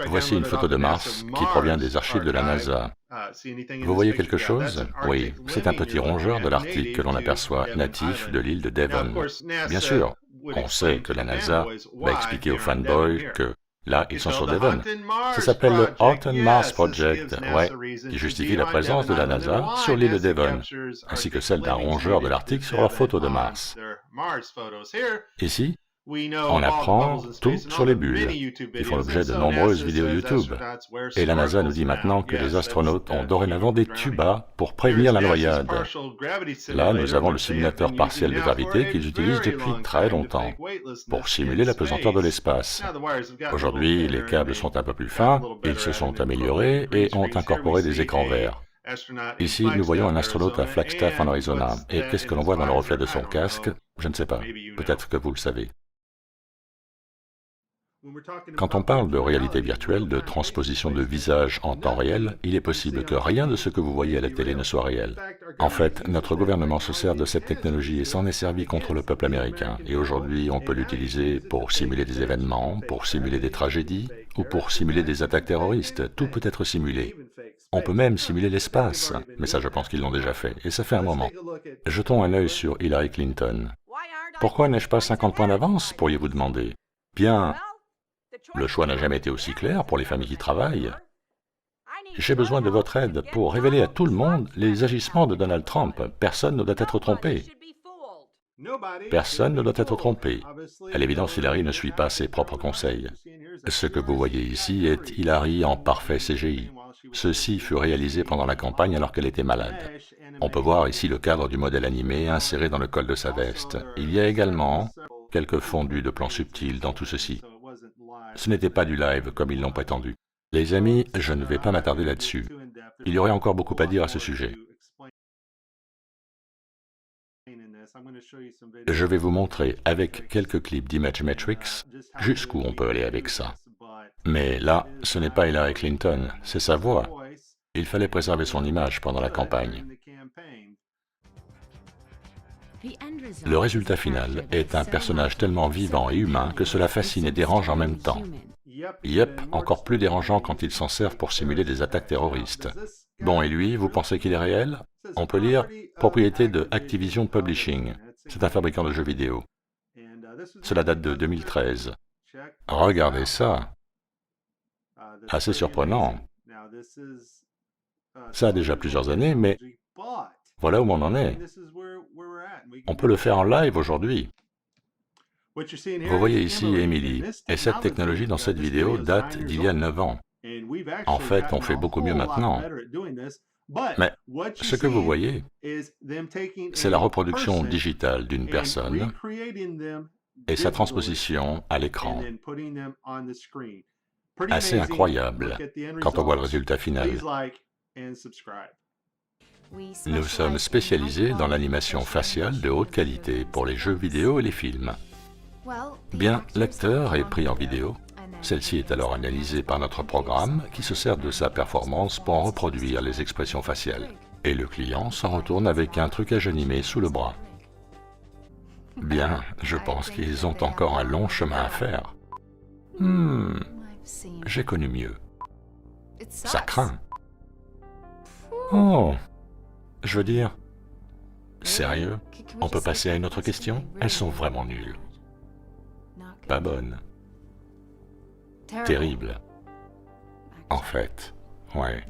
Voici une photo de Mars qui provient des archives de la NASA. Vous voyez quelque chose? Oui, c'est un petit rongeur de l'Arctique que l'on aperçoit natif de l'île de Devon. Bien sûr, on sait que la NASA va expliquer aux fanboys que là, ils sont sur Devon. Ça s'appelle le Houghton Mars Project, ouais, qui justifie la présence de la NASA sur l'île de Devon, ainsi que celle d'un rongeur de l'Arctique sur leur photo de Mars. Ici, on apprend tout sur les bulles, qui font l'objet de nombreuses vidéos YouTube. Et la NASA nous dit maintenant que les astronautes ont dorénavant des tubas pour prévenir la noyade. Là, nous avons le simulateur partiel de gravité qu'ils utilisent depuis très longtemps, pour simuler la pesanteur de l'espace. Aujourd'hui, les câbles sont un peu plus fins, ils se sont améliorés et ont incorporé des écrans verts. Ici, nous voyons un astronaute à Flagstaff en Arizona, et qu'est-ce que l'on voit dans le reflet de son casque? Je ne sais pas, peut-être que vous le savez. Quand on parle de réalité virtuelle, de transposition de visage en temps réel, il est possible que rien de ce que vous voyez à la télé ne soit réel. En fait, notre gouvernement se sert de cette technologie et s'en est servi contre le peuple américain. Et aujourd'hui, on peut l'utiliser pour simuler des événements, pour simuler des tragédies, ou pour simuler des attaques terroristes. Tout peut être simulé. On peut même simuler l'espace, mais ça je pense qu'ils l'ont déjà fait, et ça fait un moment. Jetons un œil sur Hillary Clinton. Pourquoi n'ai-je pas 50 points d'avance, pourriez-vous demander? Bien, le choix n'a jamais été aussi clair pour les familles qui travaillent. J'ai besoin de votre aide pour révéler à tout le monde les agissements de Donald Trump. Personne ne doit être trompé. Personne ne doit être trompé. À l'évidence, Hillary ne suit pas ses propres conseils. Ce que vous voyez ici est Hillary en parfait CGI. Ceci fut réalisé pendant la campagne alors qu'elle était malade. On peut voir ici le cadre du modèle animé inséré dans le col de sa veste. Il y a également quelques fondus de plans subtils dans tout ceci. Ce n'était pas du live comme ils l'ont prétendu. Les amis, je ne vais pas m'attarder là-dessus. Il y aurait encore beaucoup à dire à ce sujet. Je vais vous montrer avec quelques clips d'Imagemetrics jusqu'où on peut aller avec ça. Mais là, ce n'est pas Hillary Clinton, c'est sa voix. Il fallait préserver son image pendant la campagne. Le résultat final est un personnage tellement vivant et humain que cela fascine et dérange en même temps. Yep, encore plus dérangeant quand ils s'en servent pour simuler des attaques terroristes. Bon, et lui, vous pensez qu'il est réel? On peut lire « Propriété de Activision Publishing ». C'est un fabricant de jeux vidéo. Cela date de 2013. Regardez ça. Assez surprenant. Ça a déjà plusieurs années, mais voilà où on en est. On peut le faire en live aujourd'hui. Vous voyez ici Emily, et cette technologie dans cette vidéo date d'il y a 9 ans. En fait, on fait beaucoup mieux maintenant. Mais ce que vous voyez, c'est la reproduction digitale d'une personne et sa transposition à l'écran. Assez incroyable quand on voit le résultat final. Nous sommes spécialisés dans l'animation faciale de haute qualité pour les jeux vidéo et les films. Bien, l'acteur est pris en vidéo. Celle-ci est alors analysée par notre programme qui se sert de sa performance pour en reproduire les expressions faciales. Et le client s'en retourne avec un trucage animé sous le bras. Bien, je pense qu'ils ont encore un long chemin à faire. J'ai connu mieux. Ça craint. Oh, je veux dire, sérieux, on peut passer à une autre question? Elles sont vraiment nulles. Pas bonnes. Terribles. En fait, ouais.